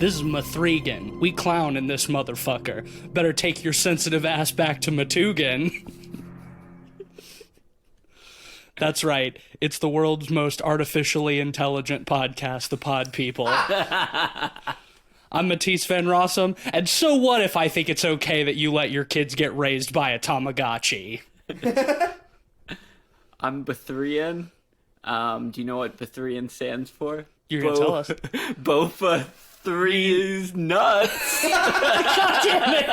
This is M3GAN. We clown in this motherfucker. Better take your sensitive ass back to M3GAN. That's right. It's the world's most artificially intelligent podcast, The Pod People. I'm Matisse Van Rossum, and so what if I think it's okay that you let your kids get raised by a Tamagotchi? I'm Bethrian. Do you know what Bethrian stands for? You're gonna tell us. Bofa 3's nuts. God damn it!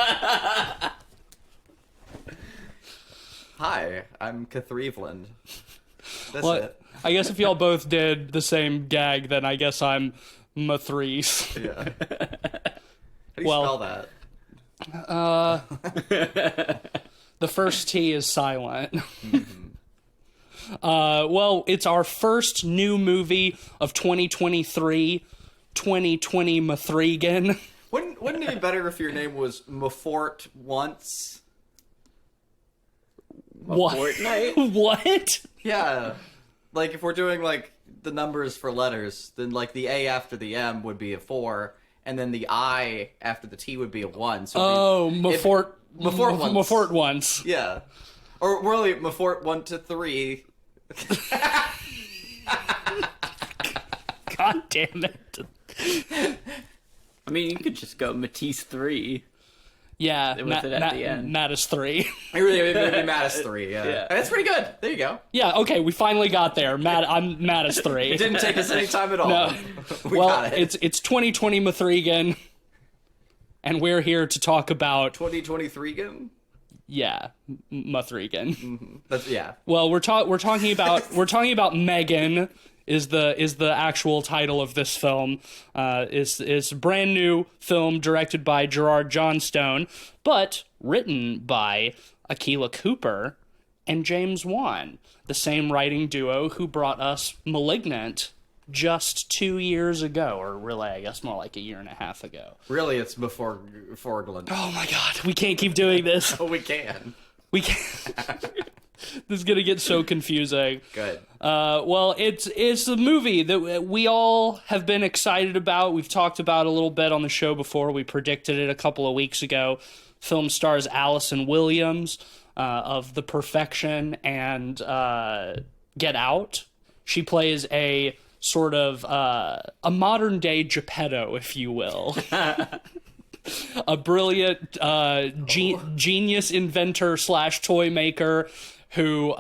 Hi, I'm Cathreveland. That's Well, it. I guess if y'all both did the same gag, then I guess I'm Mathrees. Yeah. How do you Well, spell that? The first T is silent. Well, it's our first new movie of 2023, 2020 M3GAN. Wouldn't it be better if your name was Mafort once? What? Fortnite? What? Yeah. Like, if we're doing, like, the numbers for letters, then, like, the A after the M would be a 4, and then the I after the T would be a 1. So Mafort once. Mafort once. Yeah. Or really, Mafort 1 to 3. God damn it. I mean, you could just go Matisse 3. Yeah, With it at the end. Mattis 3. It really would be Mattis 3, yeah. That's pretty good. There you go. Yeah, okay, we finally got there. I'm Mattis 3. It didn't take us any time at all. No. We Well, got it. it's 2020 M3GAN, and we're here to talk about 2023 again? M3GAN. That's, yeah. Well, we're talking about M3GAN is the actual title of this film. Is a brand new film directed by Gerard Johnstone, but written by Akilah Cooper and James Wan, the same writing duo who brought us Malignant just 2 years ago, or really, I guess more like a year and a half ago. Really, it's before Glenn. Oh my god, we can't keep doing this. Oh, we can. We can't. This is gonna get so confusing. Good. Well, it's a movie that we all have been excited about. We've talked about a little bit on the show before. We predicted it a couple of weeks ago. Film stars Allison Williams of The Perfection and Get Out. She plays a sort of a modern-day Geppetto, if you will. A brilliant genius inventor / toy maker who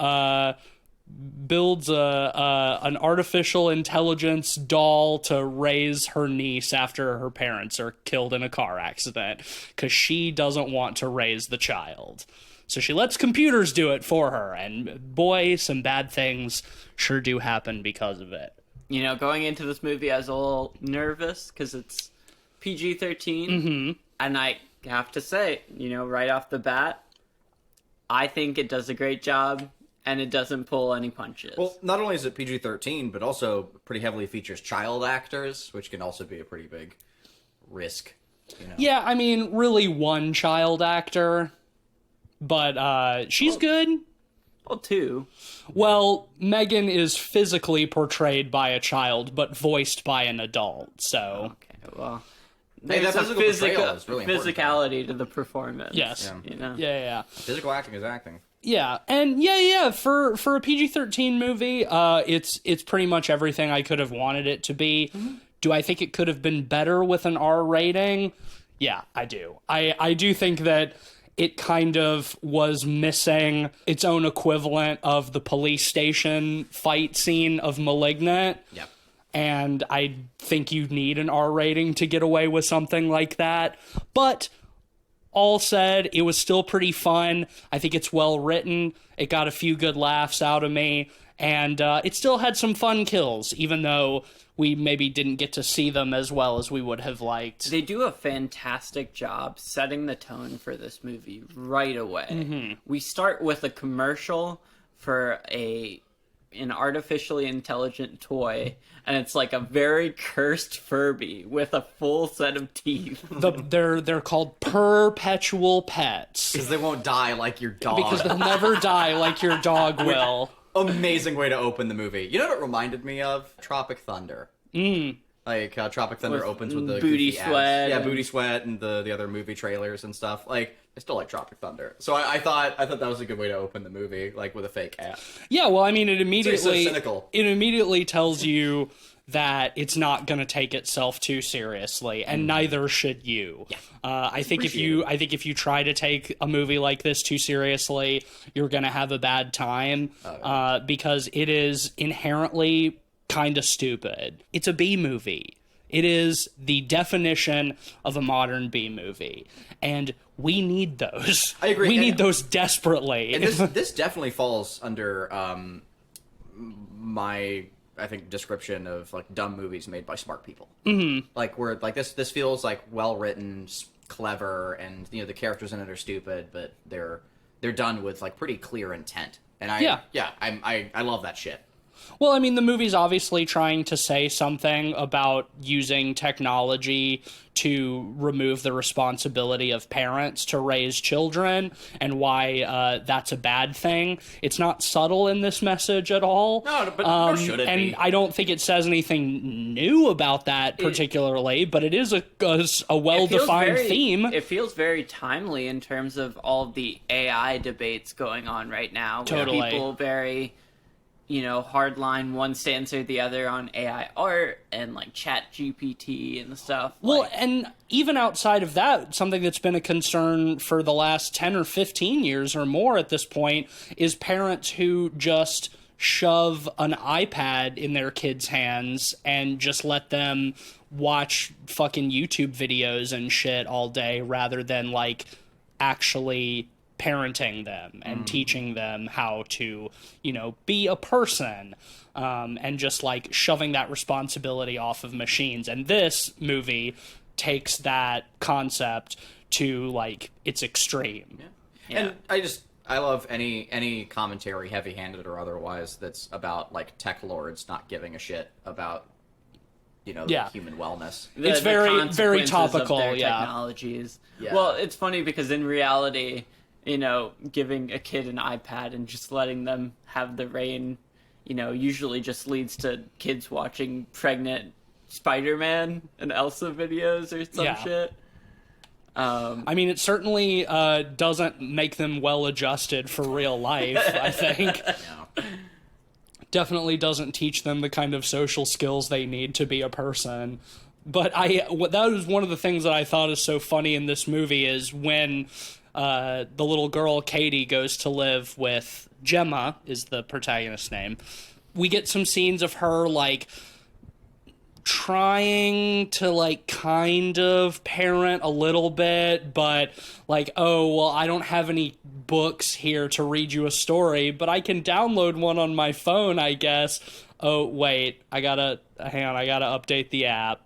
builds an artificial intelligence doll to raise her niece after her parents are killed in a car accident because she doesn't want to raise the child. So she lets computers do it for her, and boy, some bad things sure do happen because of it. You know, going into this movie, I was a little nervous because it's PG-13, and I have to say, you know, right off the bat, I think it does a great job, and it doesn't pull any punches. Well, not only is it PG-13, but also pretty heavily features child actors, which can also be a pretty big risk. You know? Yeah, I mean, really one child actor, but she's good. Well, 2. Well, Megan is physically portrayed by a child, but voiced by an adult, so... Okay, well... Hey, that There's a physical portrayal is really important. physicality to the performance. Yes. You know? Yeah. Physical acting is acting. Yeah, and for a PG-13 movie, it's pretty much everything I could have wanted it to be. Do I think it could have been better with an R rating? Yeah, I do. I do think that it kind of was missing its own equivalent of the police station fight scene of Malignant. Yep. And I think you need an R rating to get away with something like that. But all said, it was still pretty fun. I think it's well written. It got a few good laughs out of me. And it still had some fun kills, even though we maybe didn't get to see them as well as we would have liked. They do a fantastic job setting the tone for this movie right away. We start with a commercial for an artificially intelligent toy, and it's like a very cursed Furby with a full set of teeth. They're called perpetual pets. Because they won't die like your dog. Because they'll never die like your dog will. Amazing way to open the movie. You know what it reminded me of? Tropic Thunder. Like how Tropic Thunder With opens with the Booty goofy ads. Sweat Yeah, and- Booty Sweat and the other movie trailers and stuff. Like, I still like Tropic Thunder. So I thought that was a good way to open the movie, like with a fake ad. Yeah, well, I mean, it immediately cynical. It immediately tells you that it's not going to take itself too seriously, and neither should you. Yeah. I think if you try to take a movie like this too seriously, you're going to have a bad time because it is inherently kind of stupid. It's a B movie. It is the definition of a modern B movie, and we need those. I agree. We need those desperately. And this definitely falls under my, I think, description of like dumb movies made by smart people. Mm-hmm. Like where like this feels like well written, clever, and the characters in it are stupid, but they're done with like pretty clear intent. And I love that shit. Well, I mean, the movie's obviously trying to say something about using technology to remove the responsibility of parents to raise children and why that's a bad thing. It's not subtle in this message at all. No, but nor should it and be. I don't think it says anything new about that particularly, but it is a well-defined theme. It feels very timely in terms of all the AI debates going on right now. With Totally. people very... hardline, one stance or the other on AI art and like Chat GPT and stuff. Well, and even outside of that, something that's been a concern for the last 10 or 15 years or more at this point is parents who just shove an iPad in their kids' hands and just let them watch fucking YouTube videos and shit all day rather than like actually parenting them and teaching them how to, be a person, and just like shoving that responsibility off of machines. And this movie takes that concept to like its extreme. Yeah. And I love any commentary, heavy-handed or otherwise, that's about like tech lords not giving a shit about human wellness. It's very, very consequences topical. of their Yeah. technologies. Yeah. Well, it's funny because in reality, giving a kid an iPad and just letting them have the reign, usually just leads to kids watching pregnant Spider-Man and Elsa videos or some shit. I mean, it certainly doesn't make them well adjusted for real life, I think. Definitely doesn't teach them the kind of social skills they need to be a person. But that was one of the things that I thought is so funny in this movie is when the little girl, Katie, goes to live with Gemma, is the protagonist's name. We get some scenes of her, like, trying to, like, kind of parent a little bit, but, like, oh, well, I don't have any books here to read you a story, but I can download one on my phone, I guess. Oh, wait, I gotta update the app.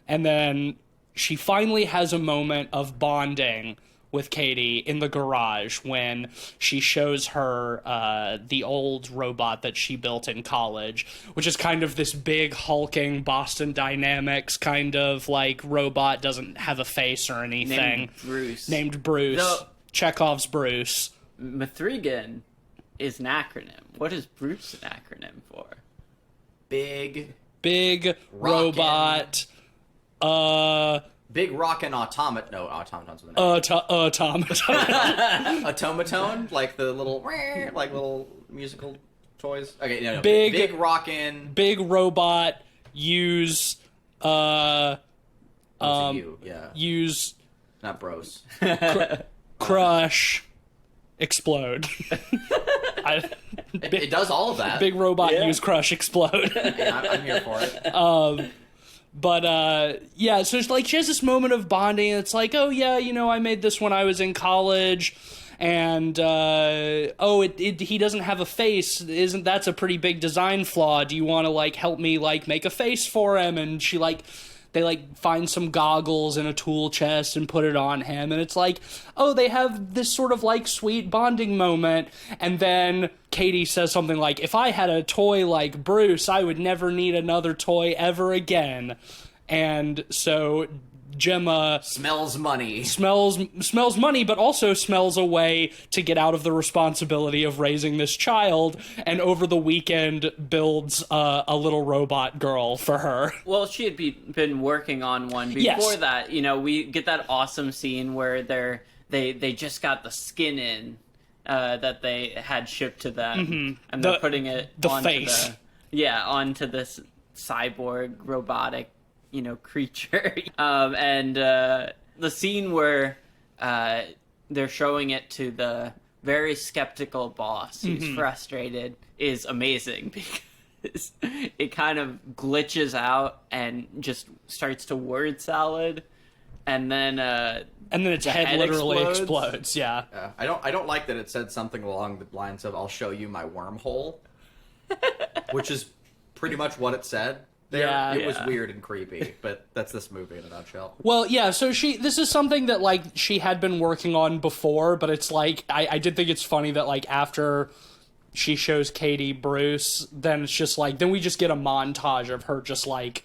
And then she finally has a moment of bonding with Katie in the garage when she shows her the old robot that she built in college, which is kind of this big hulking Boston Dynamics kind of like robot, doesn't have a face or anything. Named Bruce. Chekhov's Bruce. M3GAN is an acronym. What is Bruce an acronym for? Big robot. Big rockin' automaton. No, automaton's with an Automaton. automaton, like the little musical toys. Okay, no. Big rockin'. Big robot. Use. Use. Not bros. Crush. Explode. It does all of that. Big robot. Use. Crush. Explode. Yeah, I'm here for it. But so it's like she has this moment of bonding. And it's like, oh yeah, I made this when I was in college, and he doesn't have a face. That's a pretty big design flaw? Do you want to like help me like make a face for him? And she they like find some goggles in a tool chest and put it on him, and it's like, oh, they have this sort of like sweet bonding moment. And then Katie says something like, if I had a toy like Bruce, I would never need another toy ever again. And so Gemma Smells money. smells money, but also smells a way to get out of the responsibility of raising this child, and over the weekend builds a little robot girl for her. Well, she had been working on one before Yes. that. We get that awesome scene where they just got the skin in that they had shipped to them, and they're putting it the onto face. onto this cyborg robotic creature. And the scene where they're showing it to the very skeptical boss who's frustrated is amazing, because it kind of glitches out and just starts to word salad, and then its head literally explodes. Yeah. I don't like that it said something along the lines of "I'll show you my wormhole," which is pretty much what it said. Yeah. It was weird and creepy, but that's this movie in a nutshell. Well, yeah, so this is something that, like, she had been working on before, but it's like, I did think it's funny that, like, after she shows Katie Bruce, then it's just like, then we just get a montage of her just, like,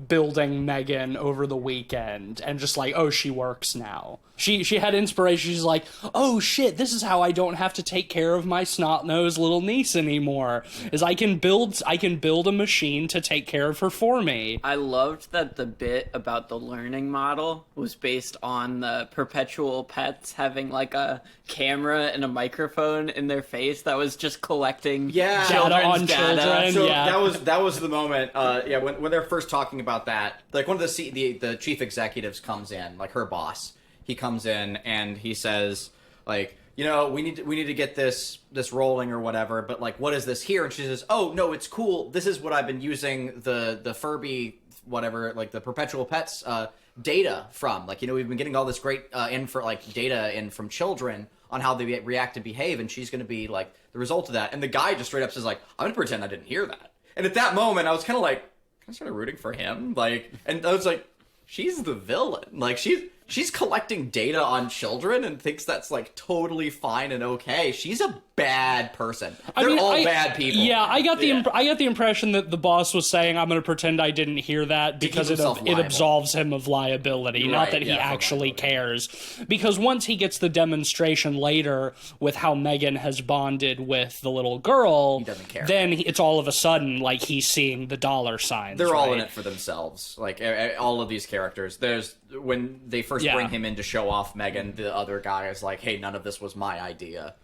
building M3GAN over the weekend, and just like, oh, she works now. She had inspiration. She's like, oh shit, this is how I don't have to take care of my snot-nosed little niece anymore, is I can build a machine to take care of her for me. I loved that the bit about the learning model was based on the perpetual pets having like a camera and a microphone in their face that was just collecting Yeah. Data on children's children. So Yeah. that was the moment. When they're first talking about that, like one of the chief executives comes in, like her boss. He comes in and he says, like, we need to get this rolling or whatever. But like, what is this here? And she says, oh no, it's cool. This is what I've been using the Furby whatever, like the perpetual pets data from. Like, we've been getting all this great data in from children on how they react and behave, and she's going to be like the result of that. And the guy just straight up says like, I'm going to pretend I didn't hear that. And at that moment, I was kind of like, I started rooting for him. Like, and I was like, she's the villain. Like, she's collecting data on children and thinks that's like totally fine and okay. She's a bad person. They're all bad people. Yeah, I got the impression that the boss was saying, I'm going to pretend I didn't hear that because it absolves him of liability, not that he actually cares. Because once he gets the demonstration later with how M3GAN has bonded with the little girl, he doesn't care. Then it's all of a sudden like he's seeing the dollar signs. They're all in it for themselves. Like, all of these characters. When they first bring him in to show off M3GAN, the other guy is like, hey, none of this was my idea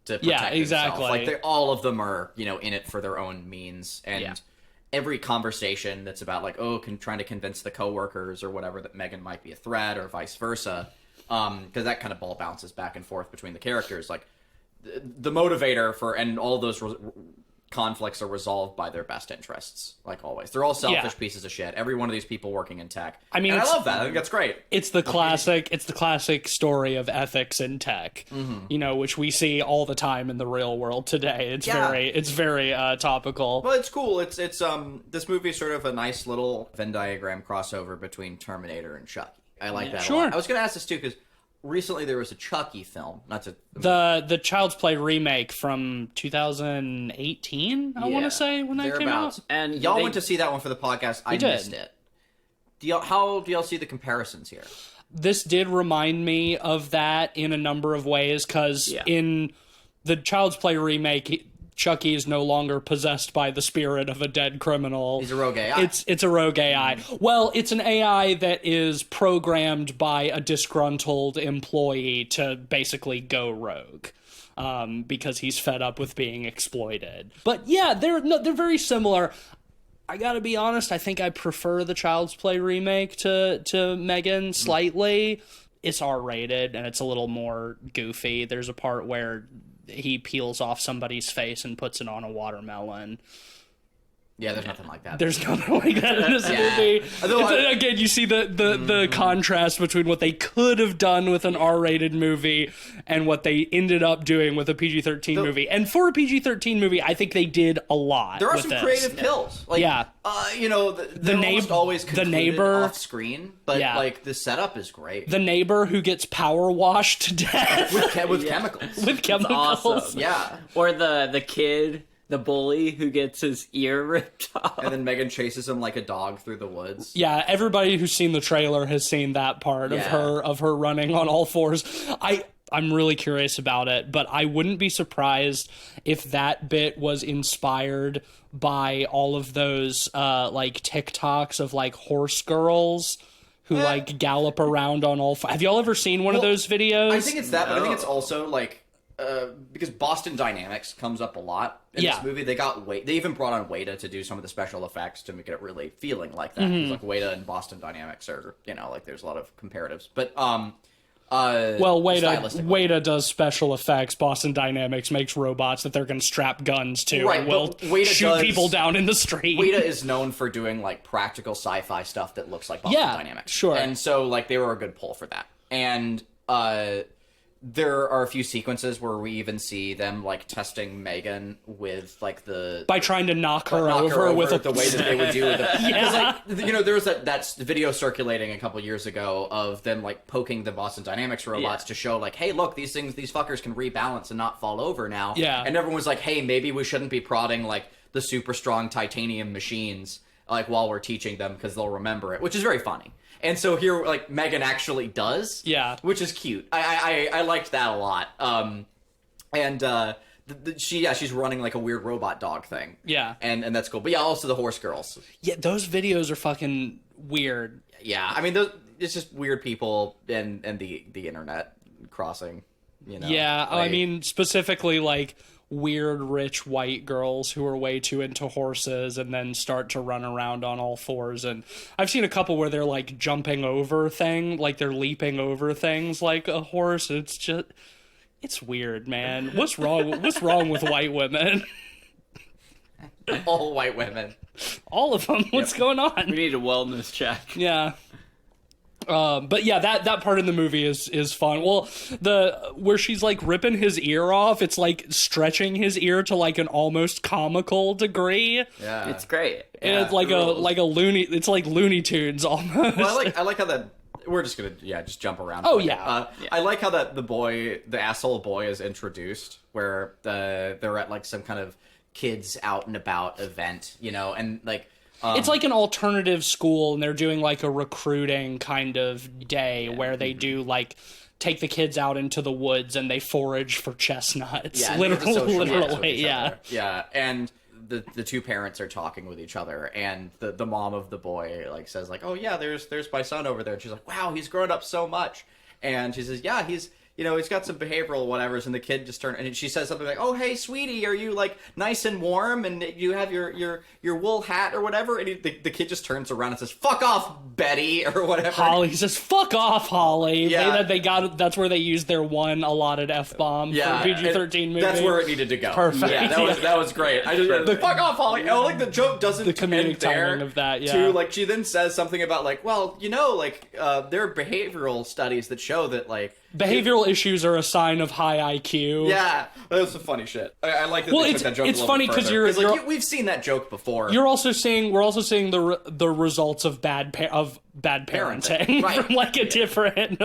to protect himself. Like, all of them are, in it for their own means. And every conversation that's about, like, trying to convince the coworkers or whatever that M3GAN might be a threat or vice versa, because that kind of ball bounces back and forth between the characters. Like, the motivator and all those conflicts are resolved by their best interests, like always. They're all selfish pieces of shit. Every one of these people working in tech. I mean, I love that. I think that's great. It's the classic story of ethics in tech, which we see all the time in the real world today. It's very topical. Well, it's cool. It's this movie is sort of a nice little Venn diagram crossover between Terminator and Chucky. I like that a lot. I was going to ask this too because recently there was a Chucky film. The Child's Play remake from 2018, I want to say, when that came out. And y'all went to see that one for the podcast. I missed it. How do y'all see the comparisons here? This did remind me of that in a number of ways, because in the Child's Play remake, Chucky is no longer possessed by the spirit of a dead criminal. He's a rogue AI. It's a rogue AI. Well, it's an AI that is programmed by a disgruntled employee to basically go rogue. Because he's fed up with being exploited. But yeah, they're very similar. I gotta be honest, I think I prefer the Child's Play remake to M3GAN slightly. It's R-rated, and it's a little more goofy. There's a part where he peels off somebody's face and puts it on a watermelon. Yeah, there's nothing like that. There's nothing like that in this movie. Again, you see the contrast between what they could have done with an R-rated movie and what they ended up doing with a PG-13 movie. And for a PG-13 movie, I think they did a lot. There are some creative kills. Like, always neighbor off screen, but like the setup is great. The neighbor who gets power washed to death with chemicals. With chemicals. Awesome. Yeah. Or the kid the bully who gets his ear ripped off. And then M3GAN chases him like a dog through the woods. Yeah, everybody who's seen the trailer has seen that part of her running on all fours. I'm really curious about it, but I wouldn't be surprised if that bit was inspired by all of those like TikToks of like horse girls who like gallop around on all fours. Have y'all ever seen one of those videos? I think it's that, but I think it's also like because Boston Dynamics comes up a lot in this movie. They even brought on Weta to do some of the special effects to make it really feeling like that. Like Weta and Boston Dynamics are, like there's a lot of comparatives. But Weta does special effects. Boston Dynamics makes robots that they're going to strap guns to and will shoot people down in the street. Weta is known for doing like practical sci-fi stuff that looks like Boston Dynamics. Sure. And so like they were a good pull for that. And there are a few sequences where we even see them like testing M3GAN with like by trying to knock her over with the way that they would do it. There was that video circulating a couple years ago of them like poking the Boston Dynamics robots to show like, hey, look, these fuckers can rebalance and not fall over now. Yeah. And everyone was like, hey, maybe we shouldn't be prodding like the super strong titanium machines like while we're teaching them because they'll remember it, which is very funny. And so here, like, M3GAN actually does. Yeah. Which is cute. I liked that a lot. She's running, like, a weird robot dog thing. Yeah. And that's cool. But, yeah, also the horse girls. Yeah, those videos are fucking weird. Yeah, I mean, it's just weird people and the internet crossing, Yeah, I mean, specifically, like, weird rich white girls who are way too into horses and then start to run around on all fours. And I've seen a couple where they're like jumping over like they're leaping over things like a horse. It's weird, man. What's wrong with white women? All white women, all of them. What's going on? We need a wellness check. Yeah. But yeah, that part in the movie is fun. Well, where she's like ripping his ear off, it's like stretching his ear to like an almost comical degree. Yeah, it's great. And it's like it's like Looney Tunes almost. Well, I like how that. We're just gonna just jump around. Oh yeah. I like how the asshole boy is introduced, where they're at like some kind of kids out and about event, and like. It's like an alternative school, and they're doing like a recruiting kind of day where they do like take the kids out into the woods and they forage for chestnuts. Yeah, literally, yeah. Yeah, and the two parents are talking with each other, and the mom of the boy like says like, "Oh yeah, there's my son over there," and she's like, "Wow, he's grown up so much," and she says, "Yeah, he's." He's got some behavioral whatevers, and the kid just turned, and she says something like, "Oh, hey, sweetie, are you like nice and warm, and you have your wool hat or whatever?" And the kid just turns around and says, "Fuck off, Betty," or whatever. Holly says, "Fuck off, Holly." Yeah, that's where they used their one allotted F-bomb for PG-13 movie. That's where it needed to go. Perfect. Yeah, that was great. I just fuck off, Holly. Oh, like the joke doesn't the comedic end there. timing of that. Yeah. To like she then says something about like, well, there are behavioral studies that show that like. Behavioral issues are a sign of high IQ. Yeah, that was some funny shit. I like that they took that joke it's a little funny because we've seen that joke before. We're also seeing the results of bad parenting right. from like a different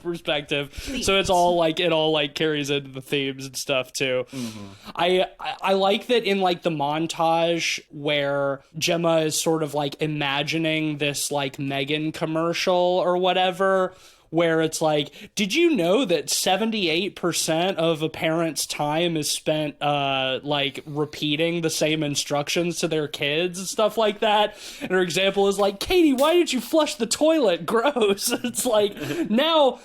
perspective. Please. So it all carries into the themes and stuff too. Mm-hmm. I like that in like the montage where Gemma is sort of like imagining this like M3GAN commercial or whatever. Where it's like, did you know that 78% of a parent's time is spent, like, repeating the same instructions to their kids and stuff like that? And her example is like, Katie, why did you flush the toilet? Gross. It's like, now,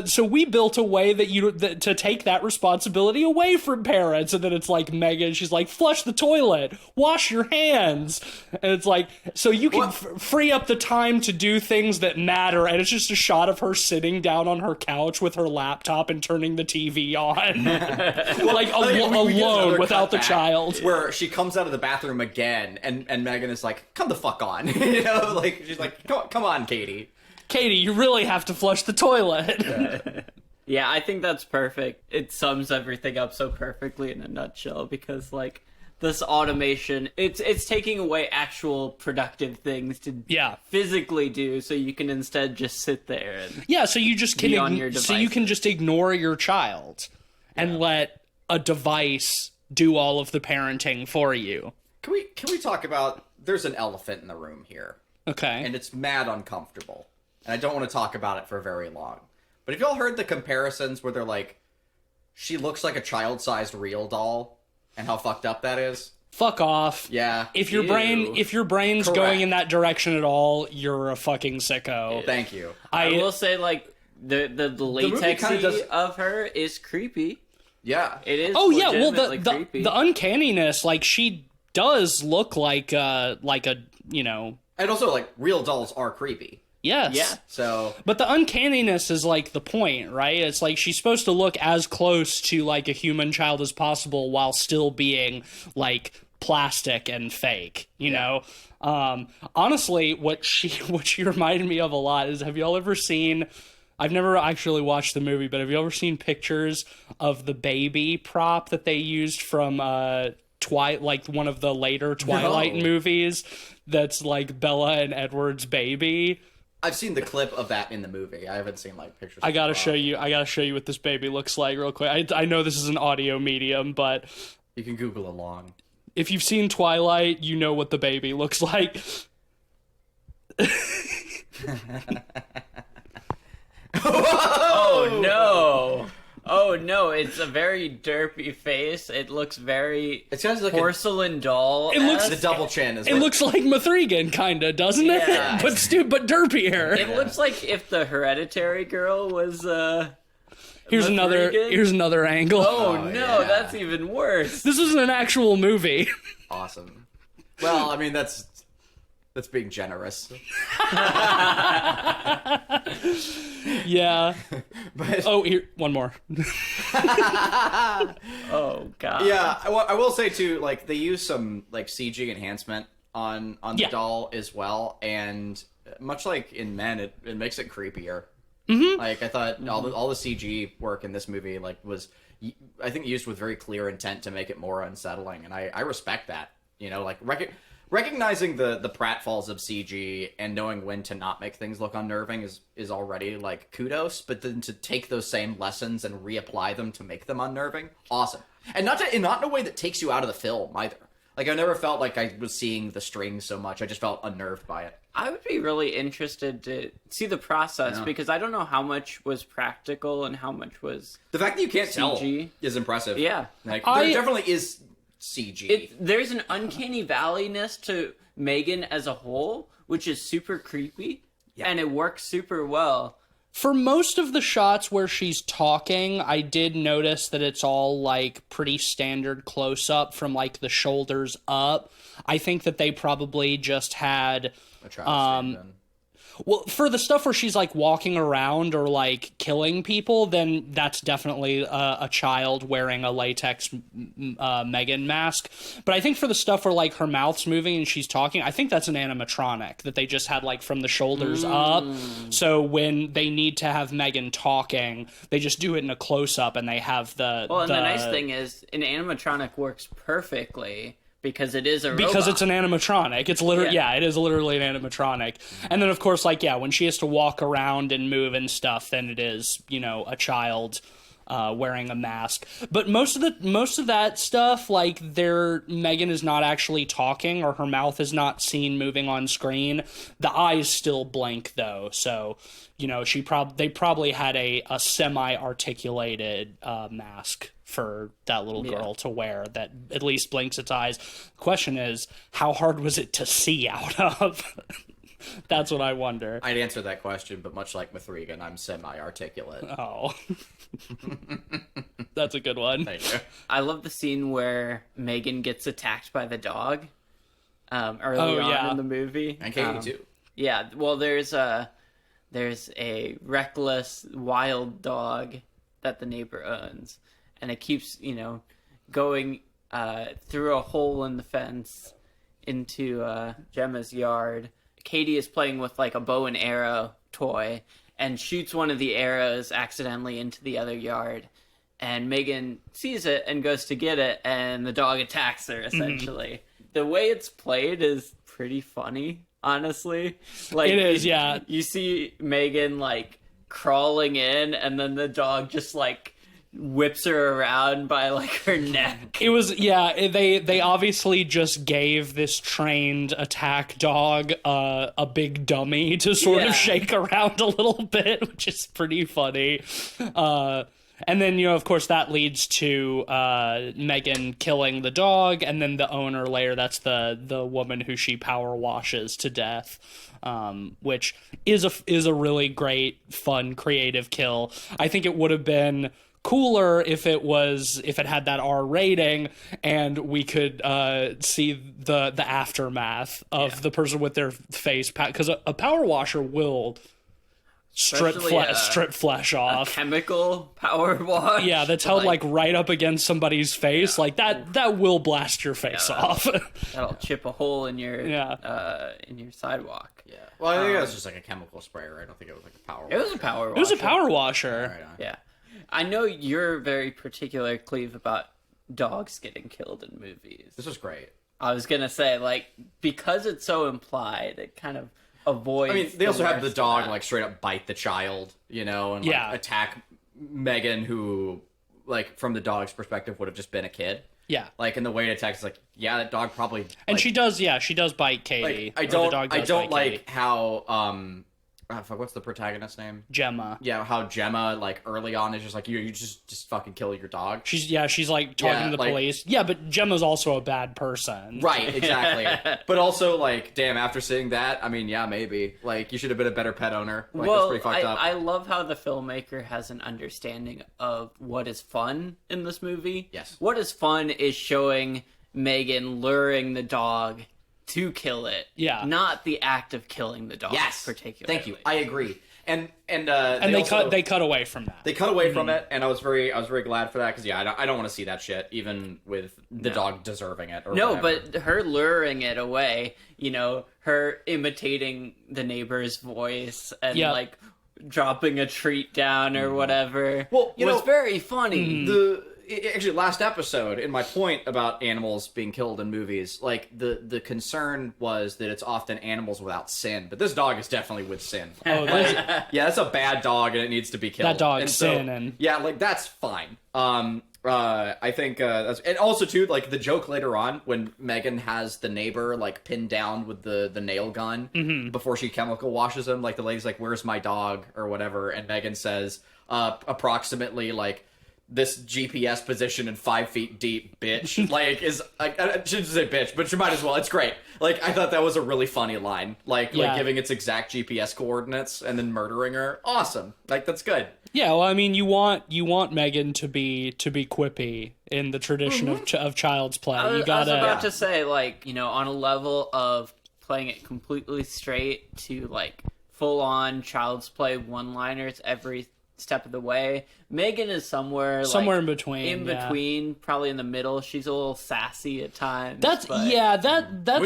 so we built a way to take that responsibility away from parents. And then it's like M3GAN, she's like, flush the toilet, wash your hands. And it's like, so you can free up the time to do things that matter. And it's just a shot of her sitting down on her couch with her laptop and turning the TV on, like alone without the child. Where she comes out of the bathroom again, and M3GAN is like, "Come the fuck on," like she's like, "Come on, Katie. Katie, you really have to flush the toilet." Yeah, I think that's perfect. It sums everything up so perfectly in a nutshell because like. This automation, it's taking away actual productive things to physically do, so you can instead just sit there and so you just can on your device. So you can just ignore your child and let a device do all of the parenting for you. Can we talk about, there's an elephant in the room here. Okay. And it's mad uncomfortable. And I don't want to talk about it for very long. But have y'all heard the comparisons where they're like, she looks like a child-sized real doll, and how fucked up that is? Fuck off. Yeah. If your brain's Correct. going in that direction at all, you're a fucking sicko. Thank you. I will say, like, the latex of her is creepy. Yeah. It is. Oh yeah, well creepy. the uncanniness, like she does look like a And also, like, real dolls are creepy. yes. Yeah. So, But the uncanniness is like the point, right? It's like she's supposed to look as close to like a human child as possible while still being like plastic and fake, you know? Honestly, what she reminded me of a lot is, have y'all ever seen, I've never actually watched the movie, but have you ever seen pictures of the baby prop that they used from like one of the later Twilight movies that's like Bella and Edward's baby? I've seen the clip of that in the movie. I haven't seen, like, pictures. I gotta show you what this baby looks like real quick. I know this is an audio medium, but You can Google along. if you've seen Twilight, you know what the baby looks like. Oh no! Oh no! It's a very derpy face. It looks very It sounds like porcelain doll. It looks- the double chin is It looks like M3GAN, kinda, doesn't it? Yeah. but derpier. It looks like if the Hereditary girl was. Here's M3GAN? another angle. Oh no! yeah. That's even worse. This isn't an actual movie. awesome. Well, I mean, that's being generous. Yeah. But Oh, here, one more. Oh god. yeah, I will say too, like, they use some like CG enhancement on the Yeah. doll as well, and much like in Men, it makes it creepier. Mm-hmm. Like, I thought all the CG work in this movie was, I think, used with very clear intent to make it more unsettling, and I respect that. You know, like recognizing the pratfalls of CG and knowing when to not make things look unnerving is already like kudos, but then to take those same lessons and reapply them to make them unnerving, awesome. And not in a way that takes you out of the film either. Like, I never felt like I was seeing the strings so much. I just felt unnerved by it. I would be really interested to see the process because I don't know how much was practical and how much was The fact that you can't tell CG. is impressive. Yeah. Like, there definitely is CG. There's an uncanny valleyness to M3GAN as a whole, which is super creepy, and it works super well. For most of the shots where she's talking, I did notice that it's all like pretty standard close up from like the shoulders up. I think that they probably just had A child stand in. well, for the stuff where she's like walking around or like killing people, then that's definitely a child wearing a latex M3GAN mask. But I think for the stuff where like her mouth's moving and she's talking, I think that's an animatronic that they just had like from the shoulders up. So when they need to have M3GAN talking, they just do it in a close up and they have the. Well, and the nice thing is, an animatronic works perfectly because it is a because robot. it's an animatronic. It's literally Yeah. it is literally an animatronic. And then of course, like, yeah, when she has to walk around and move and stuff, then it is, you know, a child wearing a mask. But most of that stuff, like, M3GAN is not actually talking, or her mouth is not seen moving on screen. The eyes still blink though, so you know they probably had a semi-articulated mask for that little girl to wear that at least blinks its eyes. The question is, how hard was it to see out of? That's what I wonder. I'd answer that question, but much like M3GAN, I'm semi-articulate. Oh. That's a good one. Thank you. I love the scene where M3GAN gets attacked by the dog early on in the movie. And Katie, too. Yeah, well, there's a reckless wild dog that the neighbor owns, and it keeps, you know, going through a hole in the fence into Gemma's yard. Katie is playing with like a bow and arrow toy and shoots one of the arrows accidentally into the other yard, and M3GAN sees it and goes to get it, and the dog attacks her essentially. The way it's played is pretty funny, honestly. Like, It is, yeah. You see M3GAN like crawling in, and then the dog just like whips her around by like her neck. It was, yeah, they obviously just gave this trained attack dog a big dummy to sort of shake around a little bit, which is pretty funny. And then, of course, that leads to M3GAN killing the dog, and then the owner later, that's the woman who she power washes to death, which is a really great, fun, creative kill. I think it would have been cooler if it had that R rating and we could see the aftermath of the person with their face, because a power washer will strip flesh off. A chemical power wash. Yeah, that's held like right up against somebody's face. Like that will blast your face off. That'll chip a hole in your sidewalk. Yeah. Well, I think it was just like a chemical sprayer. I don't think it was like a power washer. It was a power washer. It was a power washer. Right on. Yeah. I know you're very particular, Cleve, about dogs getting killed in movies. This was great. I was gonna say, like, because it's so implied, it kind of avoids. I mean, they also have the dog like straight up bite the child, and like, attack M3GAN, who, like, from the dog's perspective, would have just been a kid. Yeah. Like, in the way it attacks, like, yeah, that dog probably. And like, she does bite Katie. Like, I don't like how what's the protagonist's name? Gemma. Yeah, how Gemma, like, early on is just like, you just fucking kill your dog. She's like talking to the police. Yeah, but Gemma's also a bad person. Right, exactly. But also, like, damn, after seeing that, I mean, yeah, maybe. Like, you should have been a better pet owner. Like, that's pretty fucked up. I love how the filmmaker has an understanding of what is fun in this movie. Yes. What is fun is showing M3GAN luring the dog to kill it. Yeah. Not the act of killing the dog. Yes. Particularly. Thank you. I agree. And they cut away from that. They cut away from it, and I was very glad for that, because I don't want to see that shit, even with the dog deserving it. Or whatever. But her luring it away, her imitating the neighbor's voice and like dropping a treat down or whatever. Well, was very funny. Actually, last episode, in my point about animals being killed in movies, like, the concern was that it's often animals without sin, but this dog is definitely with sin. Oh, yeah, that's a bad dog, and it needs to be killed. That dog's and sinning. Yeah, like, that's fine. I think that's, and also too, like, the joke later on when M3GAN has the neighbor like pinned down with the nail gun before she chemical washes him, like, the lady's like, "Where's my dog?" or whatever, and M3GAN says approximately like, "This GPS position in 5 feet deep, bitch." Like, is I shouldn't say bitch, but you might as well. It's great. Like, I thought that was a really funny line. Like giving its exact GPS coordinates and then murdering her. Awesome. Like, that's good. Yeah, well, I mean, you want M3GAN to be quippy in the tradition of Child's Play. I was about to say, like, on a level of playing it completely straight to like full on Child's Play one-liners every step of the way. M3GAN is somewhere in between. In between, probably in the middle. She's a little sassy at times. That's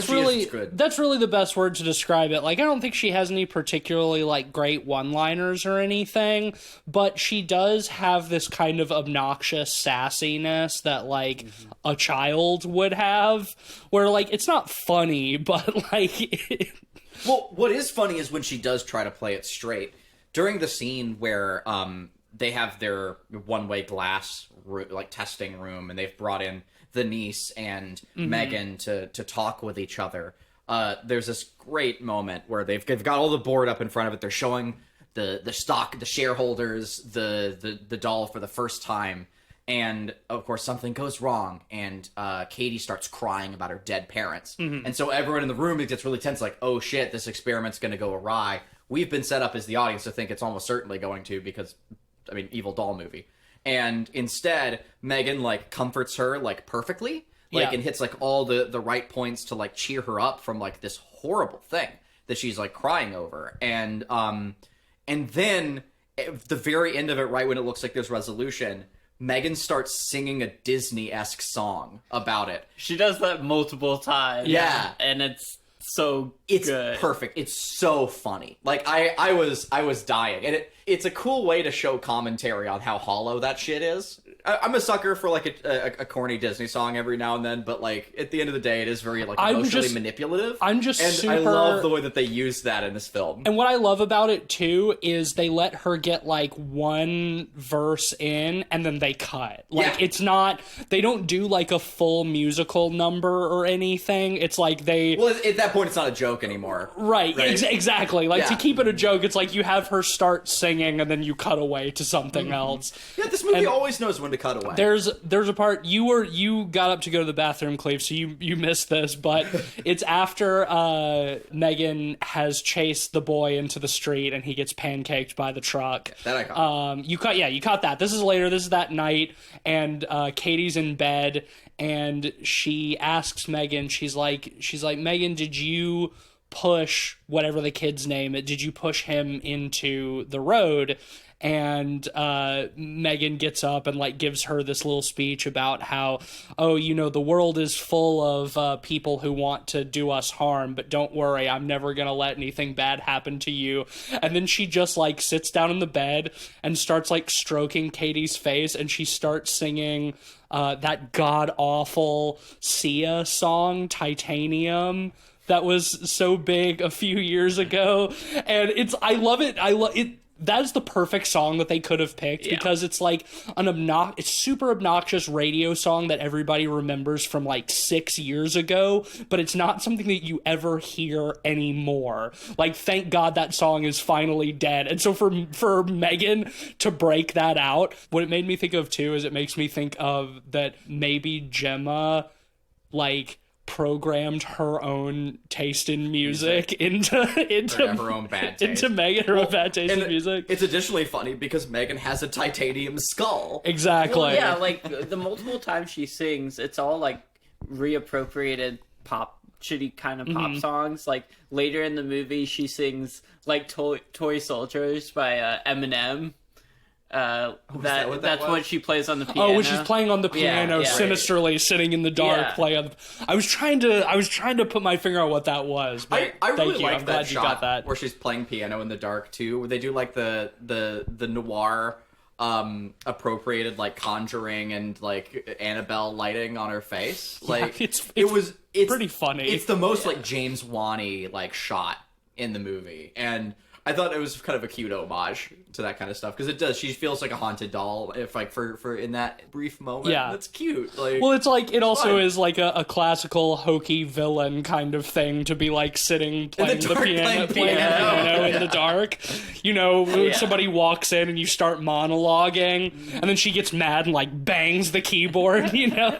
really the best word to describe it. Like, I don't think she has any particularly like great one-liners or anything, but she does have this kind of obnoxious sassiness that like a child would have, where like it's not funny, but like Well, what is funny is when she does try to play it straight. During the scene where they have their one-way glass testing room, and they've brought in the niece and M3GAN to talk with each other, there's this great moment where they've got all the board up in front of it. They're showing the stock, the shareholders, the doll for the first time, and of course something goes wrong, and Katie starts crying about her dead parents, and so everyone in the room gets really tense, like, oh shit, this experiment's going to go awry. We've been set up as the audience to think it's almost certainly going to, because, I mean, evil doll movie. And instead, M3GAN, like, comforts her, like, perfectly. Like, and hits, like, all the right points to, like, cheer her up from, like, this horrible thing that she's, like, crying over. And then, at the very end of it, right when it looks like there's resolution, M3GAN starts singing a Disney-esque song about it. She does that multiple times. Yeah. And it's so it's good. Perfect. It's so funny. Like, I was dying, and it's a cool way to show commentary on how hollow that shit is. I'm a sucker for like a corny Disney song every now and then, but like at the end of the day, it is very like emotionally manipulative. I'm just and super... I love the way that they use that in this film. And what I love about it too is they let her get like one verse in and then they cut. Like it's not, they don't do like a full musical number or anything. It's like they... Well, at that point, it's not a joke anymore. Right? Exactly. Like to keep it a joke, it's like you have her start singing and then you cut away to something else. Yeah, this movie always knows when to cut away. There's a part you got up to go to the bathroom, Cleve, so you missed this, but it's after M3GAN has chased the boy into the street and he gets pancaked by the truck. That I caught. You caught that. This is later. This is that night, and Katie's in bed and she asks M3GAN. She's like, M3GAN, did you push whatever the kid's name is? Did you push him into the road? And M3GAN gets up and like gives her this little speech about how, oh, you know, the world is full of people who want to do us harm, but don't worry, I'm never gonna let anything bad happen to you. And then she just like sits down in the bed and starts like stroking Katie's face, and she starts singing that god awful Sia song, Titanium, that was so big a few years ago. And I love it. That is the perfect song that they could have picked, because it's like it's super obnoxious radio song that everybody remembers from like 6 years ago, but it's not something that you ever hear anymore. Like, thank God that song is finally dead. And so for M3GAN to break that out, what it made me think of too is it makes me think of that maybe Gemma like programmed her own taste in music into her own bad taste. into M3GAN, her own bad taste in music. It's additionally funny because M3GAN has a titanium skull. Exactly. Well, yeah, like the multiple times she sings, it's all like reappropriated shitty kind of pop songs. Like later in the movie, she sings like Toy Soldiers by Eminem. That's what she plays on the piano. Oh, when she's playing on the piano, sinisterly sitting in the dark, playing. I was trying to put my finger on what that was. But I really like I'm that glad shot you got that. where she's playing piano in the dark too. Where they do like the noir appropriated like Conjuring and like Annabelle lighting on her face. Like it's pretty funny. It's the most like James Wan-y like shot in the movie, and I thought it was kind of a cute homage to that kind of stuff, because it does. She feels like a haunted doll, if like for in that brief moment. Yeah, that's cute. Like, well, it's like it also is like a classical hokey villain kind of thing to be like sitting playing the piano in the dark. You know, somebody walks in and you start monologuing, and then she gets mad and like bangs the keyboard. You know,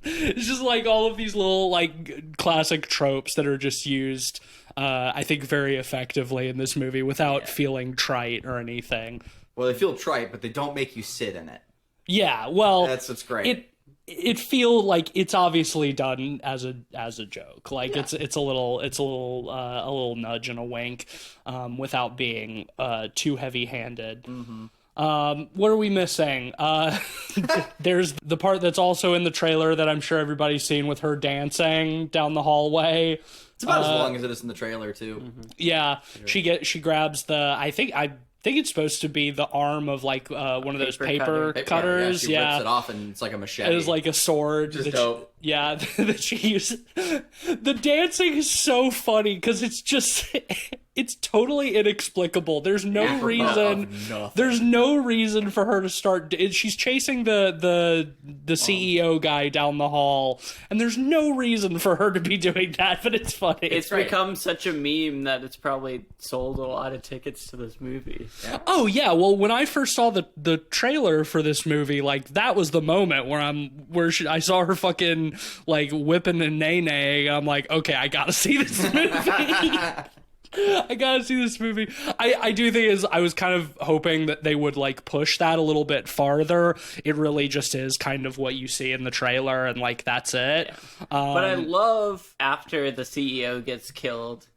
it's just like all of these little like classic tropes that are just used. I think very effectively in this movie without feeling trite or anything. Well, they feel trite, but they don't make you sit in it. Yeah, well, that's what's great. It feel like it's obviously done as a joke. Like it's a little nudge and a wink, without being too heavy-handed. What are we missing? There's the part that's also in the trailer that I'm sure everybody's seen with her dancing down the hallway. It's about as long as it is in the trailer too. Yeah, she grabs the I think it's supposed to be the arm of like one of those paper cutters. She rips it off and it's like a machete. It was like a sword. Just dope. Yeah, that she used. The dancing is so funny because it's totally inexplicable. There's no reason. There's no reason for her to start. She's chasing the CEO guy down the hall, and there's no reason for her to be doing that. But it's funny. It's become such a meme that it's probably sold a lot of tickets to this movie. Yeah. Oh yeah, well when I first saw the trailer for this movie, like that was the moment where I saw her fucking like whipping a nay. I'm like, okay, I gotta see this movie. I gotta see this movie. I do think I was kind of hoping that they would like push that a little bit farther. It really just is kind of what you see in the trailer, and like that's it. Yeah. But I love after the CEO gets killed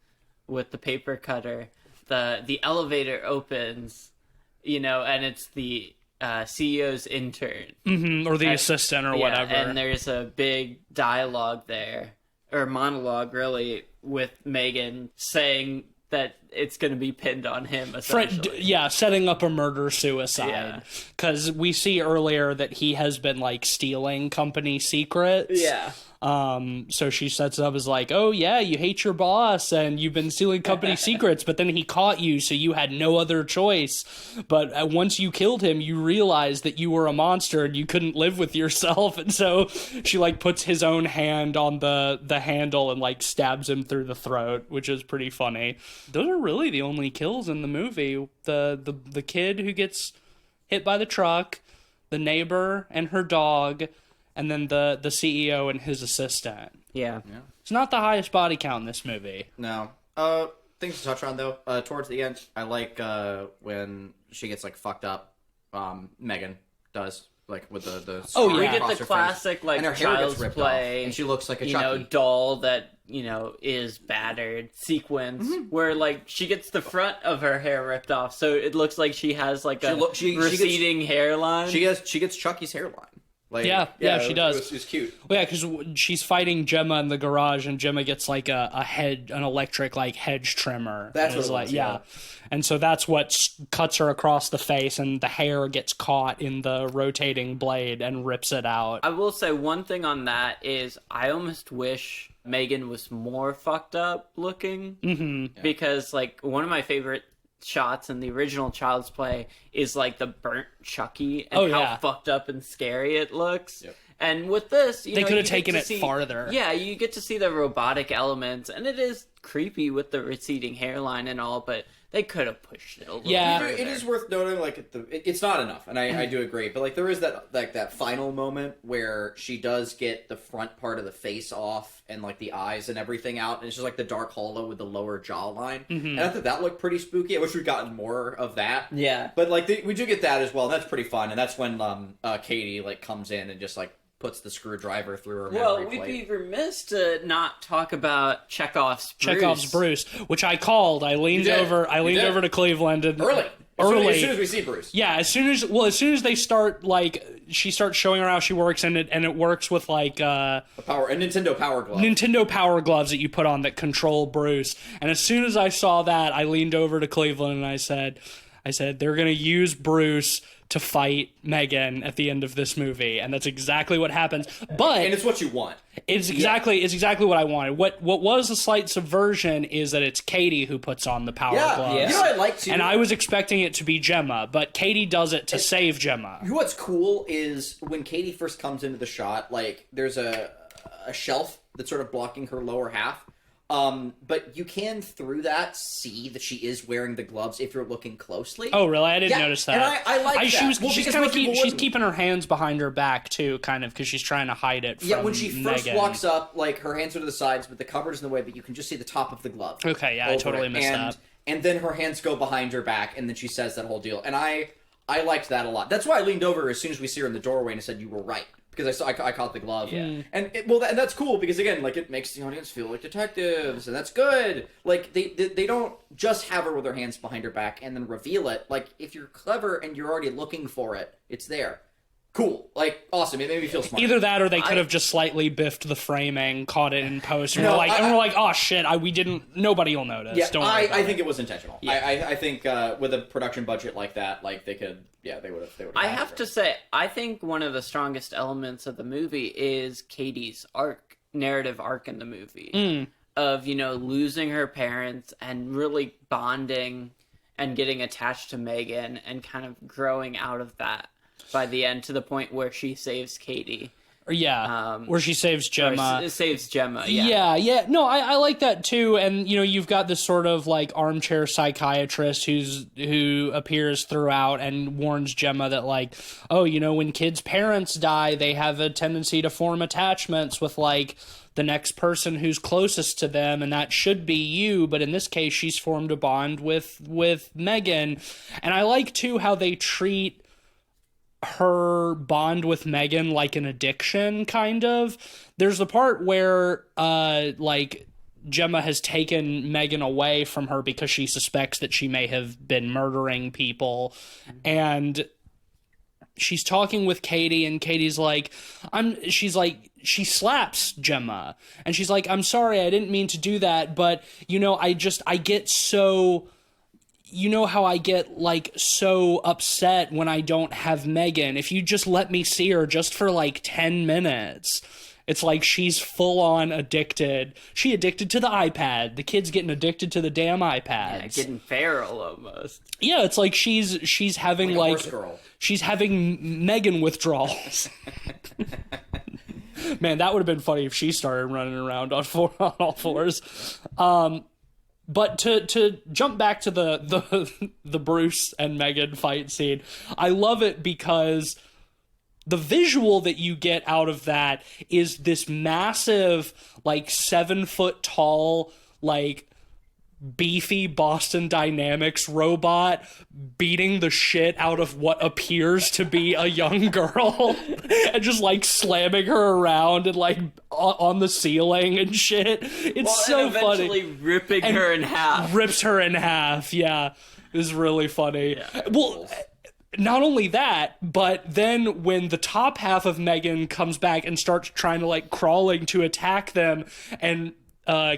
with the paper cutter, the elevator opens, you know, and it's the CEO's intern. Or the assistant or whatever. And there's a big dialogue there, or monologue really, with M3GAN saying that it's going to be pinned on him, Fred, essentially. yeah, setting up a murder-suicide. Yeah. Because we see earlier that he has been, like, stealing company secrets. Yeah. So she sets it up as like, oh yeah, you hate your boss and you've been stealing company secrets, but then he caught you, so you had no other choice. But once you killed him, you realized that you were a monster and you couldn't live with yourself, and so she like puts his own hand on the handle and like stabs him through the throat, which is pretty funny. Those are really the only kills in the movie. The kid who gets hit by the truck, the neighbor and her dog, and then the CEO and his assistant. Yeah. It's not the highest body count in this movie. No. Things to touch on, though. Towards the end, I like when she gets, like, fucked up. M3GAN does, like, with the Oh, yeah. We get across the her classic, face. like, And her hair child's gets ripped play. off, and she looks like a you Chucky. know, doll that, you know, is battered sequence where, like, she gets the front of her hair ripped off, so it looks like she has, like, she receding hairline. She gets Chucky's hairline. Like, Yeah, she does. It was cute. Well, yeah, because she's fighting Gemma in the garage, and Gemma gets like an electric like hedge trimmer. That's and what it's it like, was, yeah. yeah. And so that's what cuts her across the face, and the hair gets caught in the rotating blade and rips it out. I will say one thing on that is I almost wish M3GAN was more fucked up looking, because like one of my favorite shots in the original Child's Play is like the burnt Chucky and how fucked up and scary it looks. Yep. And with this, They could have taken it farther. Yeah, you get to see the robotic elements, and it is creepy with the receding hairline and all, but they could have pushed it a little further. It is worth noting, like, it's not enough, and I do agree, but, like, there is that final moment where she does get the front part of the face off and, like, the eyes and everything out, and it's just, like, the dark hollow with the lower jawline, and I thought that looked pretty spooky. I wish we'd gotten more of that. Yeah. But, like, we do get that as well, and that's pretty fun, and that's when Katie, like, comes in and just, like, puts the screwdriver through her memory Well, we'd plate. be remiss to not talk about Chekhov's Bruce. Chekhov's Bruce, which I called. I leaned over to Cleveland and Early. As soon as we see Bruce. Yeah, as soon as they start, like, she starts showing her how she works, and it works with like A Nintendo Power Glove. Nintendo Power Gloves that you put on that control Bruce. And as soon as I saw that, I leaned over to Cleveland and I said, they're going to use Bruce to fight M3GAN at the end of this movie, and that's exactly what happens. But And it's what you want. it's exactly what I wanted. What was a slight subversion is that it's Katie who puts on the power gloves. You know what I like too? And I was expecting it to be Gemma, but Katie does it to save Gemma. You know what's cool is when Katie first comes into the shot, like, there's a shelf that's sort of blocking her lower half. But you can, through that, see that she is wearing the gloves if you're looking closely. Oh, really? I didn't notice that. And I like that. She's keeping her hands behind her back, too, kind of, because she's trying to hide it from when she first M3GAN. walks up, like, her hands are to the sides, but the cover's in the way, but you can just see the top of the glove. Okay, yeah, I totally missed that. And then her hands go behind her back, and then she says that whole deal. And I liked that a lot. That's why I leaned over as soon as we see her in the doorway and I said, you were right. Because I caught the glove. Yeah. And that's cool because, again, like, it makes the audience feel like detectives, and that's good. Like, they don't just have her with her hands behind her back and then reveal it. Like, if you're clever and you're already looking for it, it's there. Cool. Like, awesome. It made me feel smart. Either that or they could have just slightly biffed the framing, caught it in post, and we're like, oh shit, nobody will notice. Yeah, Don't worry about I it. think it was intentional. Yeah. I think with a production budget like that, like, they could, they would have. I have to say, I think one of the strongest elements of the movie is Katie's narrative arc in the movie. Of, losing her parents and really bonding and getting attached to M3GAN and kind of growing out of that by the end to the point where she saves Katie. Where she saves Gemma. Saves Gemma, yeah. Yeah. No, I like that too. And you've got this sort of like armchair psychiatrist who appears throughout and warns Gemma that like, when kids' parents die, they have a tendency to form attachments with like the next person who's closest to them, and that should be you. But in this case, she's formed a bond with M3GAN, and I like too how they treat her bond with M3GAN like an addiction, kind of. There's the part where like Gemma has taken M3GAN away from her because she suspects that she may have been murdering people, and she's talking with Katie, and Katie's like, she slaps Gemma, and she's like, I'm sorry, I didn't mean to do that, but, you know, I get so... You know how I get, like, so upset when I don't have Megan. If you just let me see her just for, like, 10 minutes. It's like she's full-on addicted. She addicted to the iPad. The kid's getting addicted to the damn iPads. Yeah, getting feral almost. Yeah, it's like she's having, Like a like... horse girl. She's having Megan withdrawals. Man, that would have been funny if she started running around on all fours. But to jump back to the Bruce and Megan fight scene, I love it because the visual that you get out of that is this massive, like, 7-foot tall, like, beefy Boston Dynamics robot beating the shit out of what appears to be a young girl and just, like, slamming her around and, like, on the ceiling and shit. It's so funny. Eventually ripping her in half. Rips her in half, yeah. It was really funny. Yeah. Well, not only that, but then when the top half of Megan comes back and starts trying to, like, crawling to attack them, and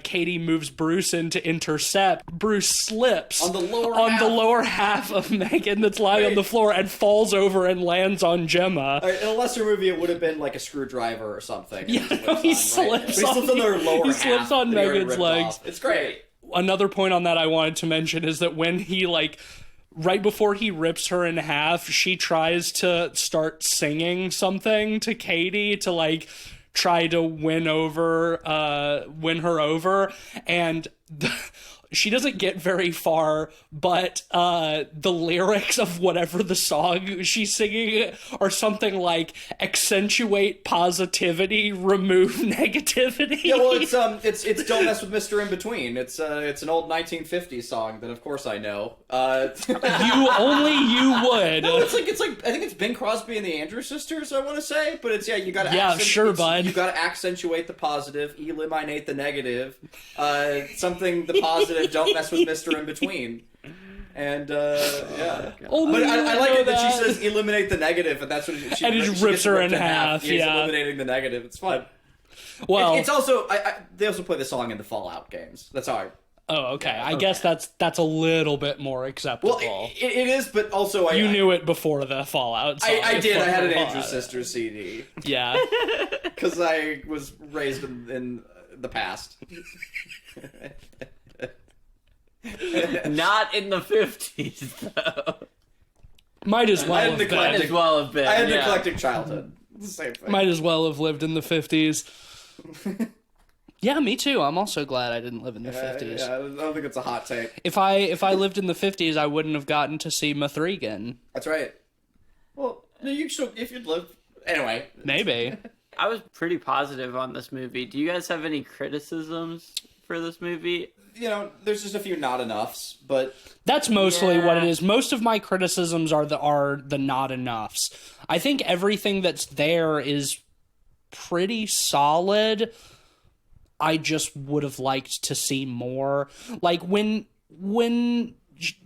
Katie moves Bruce in to intercept, Bruce slips on the lower half of Megan that's lying on the floor and falls over and lands on Gemma. In a lesser movie, it would have been like a screwdriver or something. Yeah, he slips on their lower he half. slips on Megan's legs. Off. It's great. Another point on that I wanted to mention is that when he, like, right before he rips her in half, she tries to start singing something to Katie to, like, try to win her over, and she doesn't get very far, but the lyrics of whatever the song she's singing are something like accentuate positivity, remove negativity. Yeah, well, it's Don't Mess with Mr. In Between. It's an old 1950s song that of course I know. You would. No, it's like I think it's Bing Crosby and the Andrews Sisters, I want to say, but it's you got to bud. You got to accentuate the positive, eliminate the negative, something the positive. Don't mess with Mr. In Between. And yeah, but I like it that she says eliminate the negative, and that's what she just rips her in half. He's eliminating the negative. It's fun. Well, it's also they also play the song in the Fallout games. That's how I. Oh, okay. I guess that's a little bit more acceptable. Well, it is, but also you knew it before the Fallout song. I did. I had an Andrews Sisters CD. Yeah, because I was raised in the past. Not in the 50s, though. Might as well have been. Might as well have been. I had an eclectic childhood. It's the same thing. Might as well have lived in the 50s. Yeah, me too. I'm also glad I didn't live in the 50s. Yeah, I don't think it's a hot take. If I lived in the 50s, I wouldn't have gotten to see M3GAN. That's right. Well, you should, if you'd live. Anyway. Maybe. I was pretty positive on this movie. Do you guys have any criticisms for this movie? You know, there's just a few not enoughs, but that's mostly what it is. Most of my criticisms are the not enoughs. I think everything that's there is pretty solid. I just would have liked to see more. Like when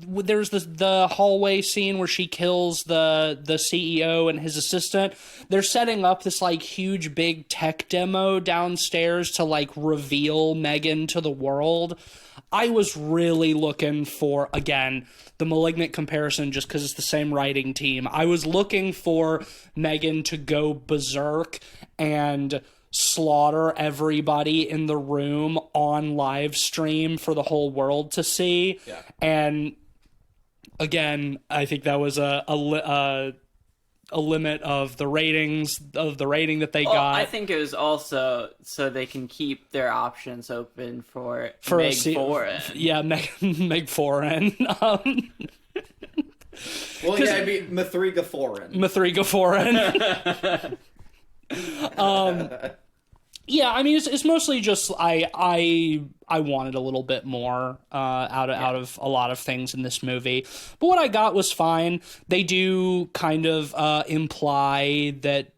there's the hallway scene where she kills the CEO and his assistant, they're setting up this like huge big tech demo downstairs to like reveal Megan to the world. I was really looking for, again, the Malignant comparison just because it's the same writing team. I was looking for Megan to go berserk and slaughter everybody in the room on live stream for the whole world to see. Yeah. And again, I think that was a limit of the ratings, of the rating that they got. I think it was also so they can keep their options open for Meg Foran. Yeah, Meg Foran. Well, yeah, it'd be M3GAN Foran. M3GAN Foran. Yeah, I mean, it's mostly just I wanted a little bit more out of a lot of things in this movie, but what I got was fine. They do kind of imply that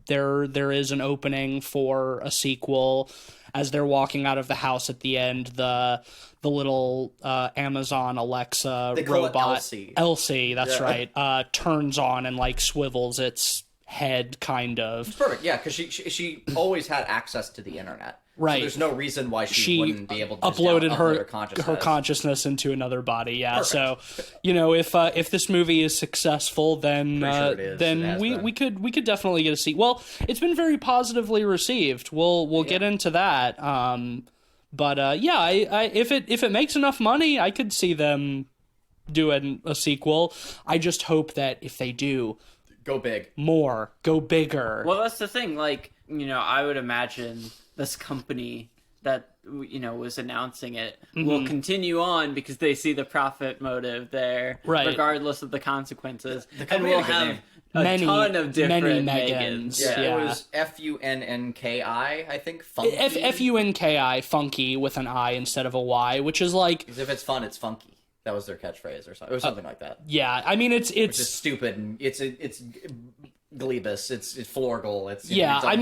there is an opening for a sequel. As they're walking out of the house at the end, the little Amazon Alexa they call robot it Elsie. Elsie, that's right, turns on and like swivels its head, kind of. Perfect, yeah, because she always had access to the internet. Right. So there's no reason why she wouldn't be able to just uploaded upload her consciousness into another body. Yeah. Perfect. So, if this movie is successful, then Pretty sure it is. then It has been. we could definitely get a sequel. Well, it's been very positively received. We'll get into that. But yeah, I if it makes enough money, I could see them doing a sequel. I just hope that if they do, go big, go bigger. Well, that's the thing. Like, I would imagine this company that was announcing it will continue on because they see the profit motive there, right, regardless of the consequences. The and we'll have a ton of different M3GANs. Yeah, it was Funki, I think. Funky. Funki, funky with an I instead of a Y, which is like, because if it's fun, it's funky. That was their catchphrase or something. It was something like that. Yeah, I mean it's which is stupid. And it's Glebus. It's Florgal. It's I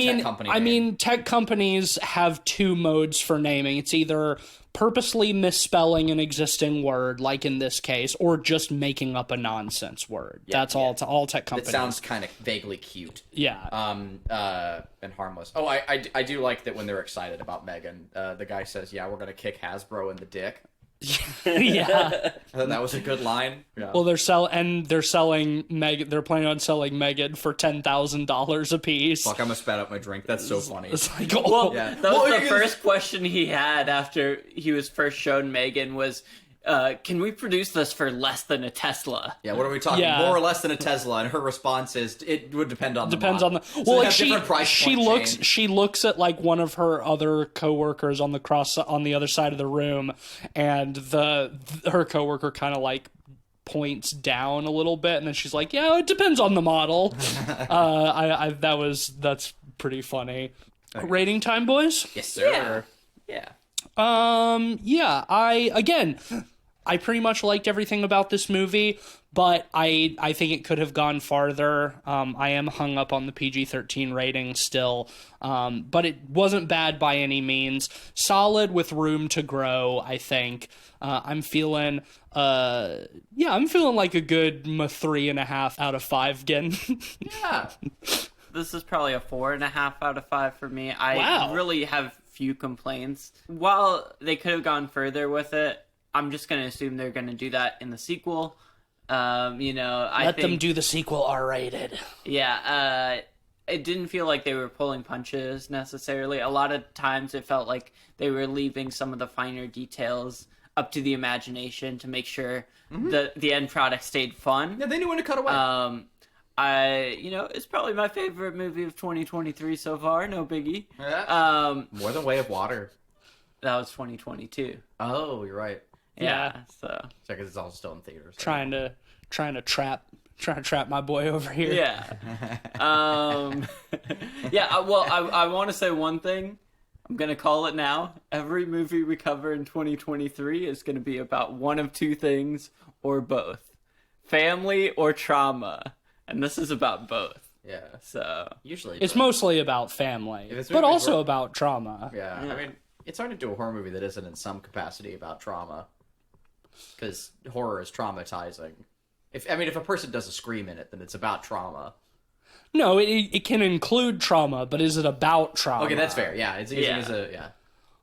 mean tech companies have two modes for naming. It's either purposely misspelling an existing word, like in this case, or just making up a nonsense word. That's all tech companies. It sounds kind of vaguely cute. Yeah. And harmless. Oh, I do like that when they're excited about M3GAN, the guy says, "Yeah, we're gonna kick Hasbro in the dick." Yeah. I thought that was a good line. Yeah. Well, they're selling M3GAN. They're planning on selling M3GAN for $10,000 a piece. Fuck, I almost spat out my drink. That's so funny. It's like, well, that was the first question he had after he was first shown M3GAN was, can we produce this for less than a Tesla? Yeah, what are we talking? Yeah. More or less than a Tesla? And her response is, it would depend on the model. So well, like she she looks at like one of her other coworkers on the other side of the room, and her coworker kind of like points down a little bit, and then she's like, "Yeah, it depends on the model." That's pretty funny. Okay. Rating time, boys? Yes, sir. Yeah. I pretty much liked everything about this movie, but I think it could have gone farther. I am hung up on the PG-13 rating still, but it wasn't bad by any means. Solid with room to grow, I think. I'm feeling like a good 3.5 out of 5 again. Yeah. This is probably a 4.5 out of 5 for me. Wow. I really have few complaints. While they could have gone further with it, I'm just going to assume they're going to do that in the sequel. Let them do the sequel R-rated. Yeah, it didn't feel like they were pulling punches necessarily. A lot of times it felt like they were leaving some of the finer details up to the imagination to make sure the end product stayed fun. Yeah, they knew when to cut away. It's probably my favorite movie of 2023 so far. No biggie. Yeah. More Than Way of Water. That was 2022. Oh, you're right. Yeah. So check it. It's all still in theaters. So. Trying to trap my boy over here. Yeah. Yeah. Well, I want to say one thing. I'm gonna call it now. Every movie we cover in 2023 is gonna be about one of two things or both: family or trauma. And this is about both. Yeah. So usually it's mostly about family, but also about trauma. Yeah. I mean, it's hard to do a horror movie that isn't in some capacity about trauma, because horror is traumatizing. If a person does a scream in it, then it's about trauma. No, it can include trauma, but is it about trauma? Okay, that's fair. Yeah, it's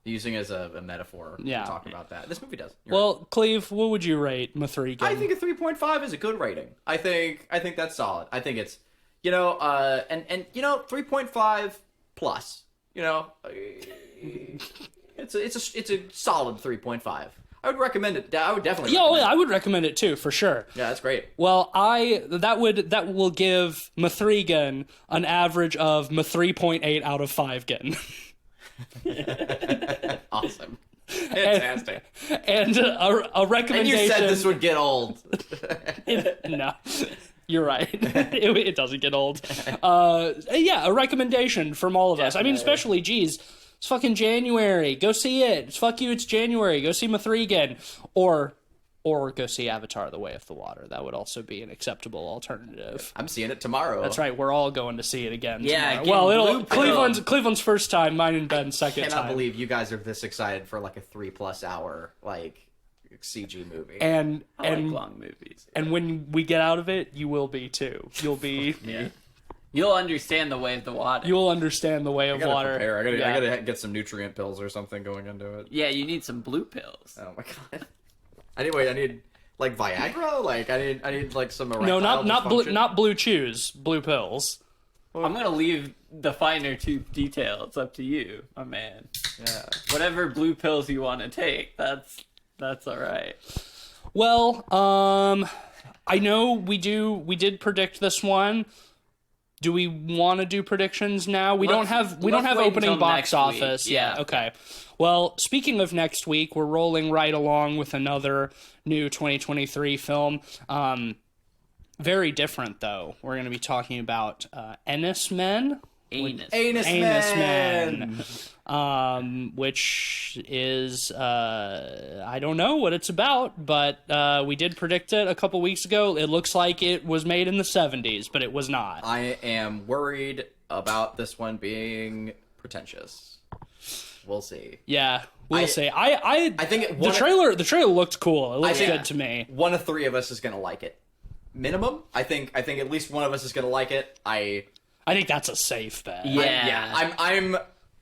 using as a metaphor. Yeah, to talk about that. This movie does. Well, right. Cleve, what would you rate M3GAN? I think a 3.5 is a good rating. I think that's solid. I think it's 3.5 plus. It's a solid 3.5. I would recommend it. I would definitely. Yeah, I would recommend it too, for sure. Yeah, that's great. Well, that will give M3GAN an average of 3.8 out of 5 GAN. Awesome. Fantastic. And a recommendation. And you said this would get old. No. You're right. It doesn't get old. A recommendation from all of us. I mean, especially, geez, it's fucking January. Go see it. Fuck you, it's January. Go see M3GAN. Or go see Avatar: The Way of the Water. That would also be an acceptable alternative. I'm seeing it tomorrow. That's right. We're all going to see it again. Yeah. Well, Cleveland's first time. Mine and Ben's second time. I cannot believe you guys are this excited for like a 3+ hour CG movie. And I like long movies. And when we get out of it, you will be too. You'll be You'll understand the way of the water. You'll understand the way of I gotta water. prepare. I Yeah. gotta get some nutrient pills or something going into it. Yeah, you need some blue pills. Oh my god. I need like Viagra. Like I need like some erectile No, dysfunction. not blue chews, blue pills. I'm gonna leave the finer detail. It's up to you, my man. Yeah. Whatever blue pills you want to take, that's all right. Well, I know we did predict this one. Do we want to do predictions now? We don't have wait opening until box next office. week. Yeah, Yeah. okay. Well, speaking of next week, we're rolling right along with another new 2023 film. Very different though. We're going to be talking about Ennis Men. Anus. Anus Man. Which is I don't know what it's about, but we did predict it a couple weeks ago. It looks like it was made in the 70s, but it was not. I am worried about this one being pretentious. We'll see. Yeah, we'll see. I think the trailer looked cool. It looks think good to me. One of three of us is gonna like it. Minimum. I think at least one of us is gonna like it. I think that's a safe bet. Yeah.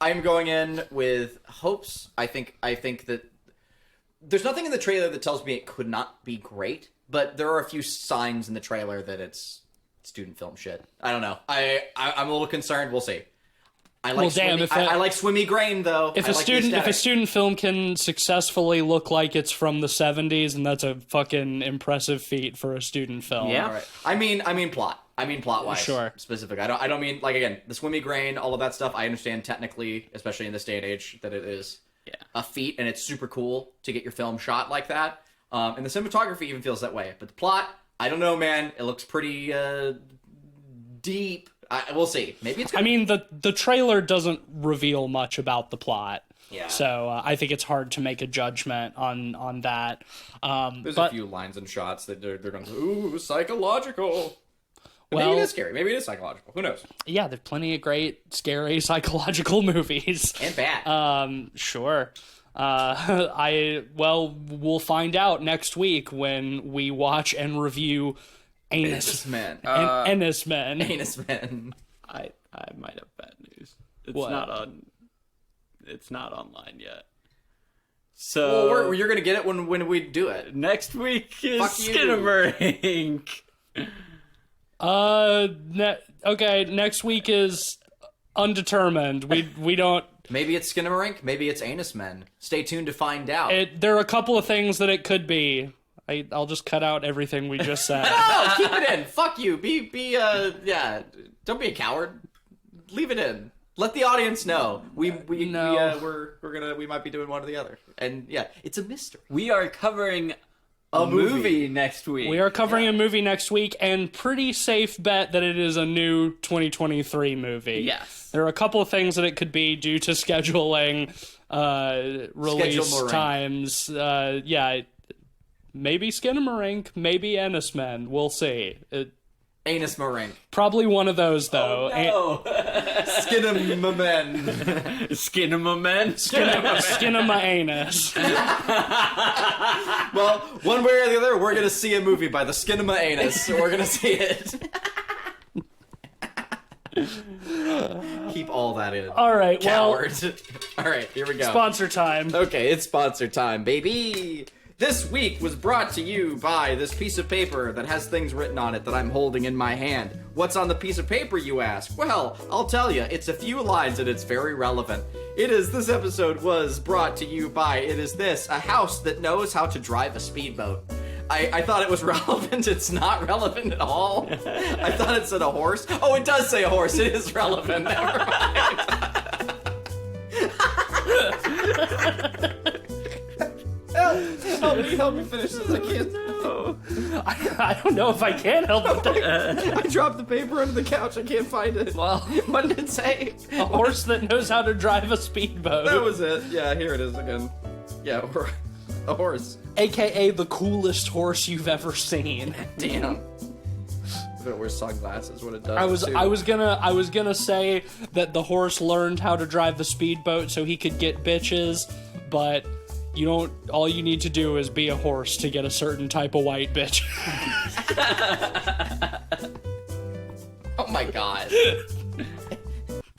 I'm going in with hopes. I think that there's nothing in the trailer that tells me it could not be great, but there are a few signs in the trailer that it's student film shit. I don't know. I'm a little concerned. We'll see. I like I like swimmy grain though. If a student film can successfully look like it's from the 70s, and that's a fucking impressive feat for a student film. Yeah. All right. I mean plot. I mean plot-wise. Sure. Specific. I don't mean, like, again, the swimmy grain, all of that stuff. I understand technically, especially in this day and age, that it is a feat, and it's super cool to get your film shot like that. And the cinematography even feels that way. But the plot, I don't know, man. It looks pretty deep. We'll see. Maybe it's good. I mean, the trailer doesn't reveal much about the plot. Yeah. So I think it's hard to make a judgment on that. There's a few lines and shots that they're going to, ooh, psychological. Well, maybe it is scary. Maybe it is psychological. Who knows? Yeah, there's plenty of great, scary psychological movies. And bad. Sure. We'll find out next week when we watch and review Anus Men. Ennis Men. Anus Men. I might have bad news. It's What? It's not online yet. So Well, you're gonna get it when we do it. next week is Fuck you. Skinamarink. Okay, next week is undetermined. We don't. Maybe it's Skinamarink. Maybe it's Anus Men. Stay tuned to find out. There are a couple of things that it could be. I'll just cut out everything we just said. No, keep it in. Fuck you. Don't be a coward. Leave it in. Let the audience know. We might be doing one or the other. And yeah, it's a mystery. We are covering a movie next week. We are covering a movie next week, and pretty safe bet that it is a new 2023 movie. Yes. There are a couple of things that it could be due to scheduling, release times. Maybe Skinamarink, maybe Ennis Men. We'll see. Anus Marink. Probably one of those, though. Oh, Skinamen. Skinamarink. Skinama anus. Well, one way or the other, we're gonna see a movie by the Skinama Anus. So we're gonna see it. Keep all that in. All right, Coward. All right, here we go. sponsor time. Okay, it's sponsor time, baby. This week was brought to you by this piece of paper that has things written on it that I'm holding in my hand. What's on the piece of paper, you ask? Well, I'll tell you. It's a few lines and it's very relevant. This episode was brought to you by, a house that knows how to drive a speedboat. I thought it was relevant. It's not relevant at all. I thought it said a horse. Oh, it does say a horse. It is relevant. Never mind. Help me finish this. I can't. I don't know if I can help with that. I dropped the paper under the couch. I can't find it. Well, What did it say? a horse that knows how to drive a speedboat. That was it. Yeah, here it is again. Yeah, a horse. AKA the coolest horse you've ever seen. Damn. If it wears sunglasses, what it does. I was gonna say that the horse learned how to drive the speedboat so he could get bitches, but you don't. All you need to do is be a horse to get a certain type of white bitch. Oh my god.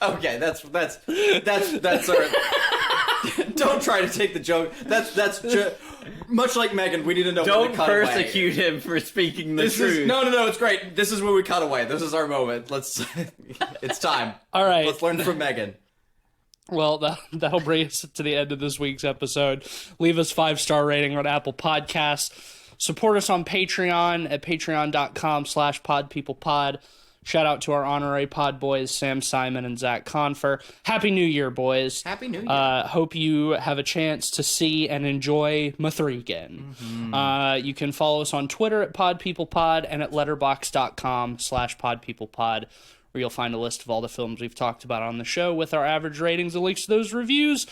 Okay, that's our... Don't try to take the joke. Much like Megan, we need to know when Don't to cut away. persecute him for speaking the This truth. is no, it's great. This is where we cut away. This is our moment. It's time. All right. Let's learn from Megan. Well, that'll bring us to the end of this week's episode. Leave us 5-star rating on Apple Podcasts. Support us on Patreon at patreon.com/podpeoplepod. Shout out to our honorary pod boys, Sam Simon and Zach Confer. Happy New Year, boys. Happy New Year. Hope you have a chance to see and enjoy M3GAN. Mm-hmm. You can follow us on Twitter at podpeoplepod and at letterboxd.com/podpeoplepod, where you'll find a list of all the films we've talked about on the show with our average ratings and links to those reviews.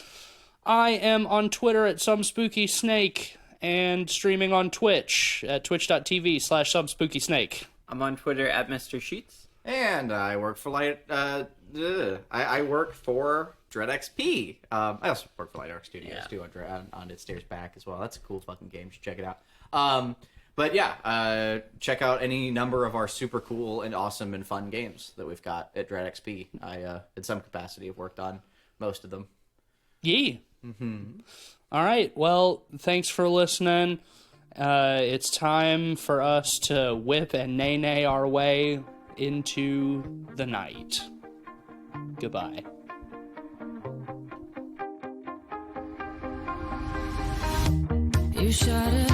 I am on Twitter at SomeSpookySnake and streaming on Twitch at twitch.tv/SomeSpookySnake. I'm on Twitter at Mr. Sheets. And I work for I work for DreadXP. I also work for Light Arc Studios too on It Stares Back as well. That's a cool fucking game. You should check it out. But yeah, check out any number of our super cool and awesome and fun games that we've got at DreadXP. I, in some capacity, have worked on most of them. Yeah. Mm-hmm. All right. Well, thanks for listening. It's time for us to whip and nay our way into the night. Goodbye. You shot it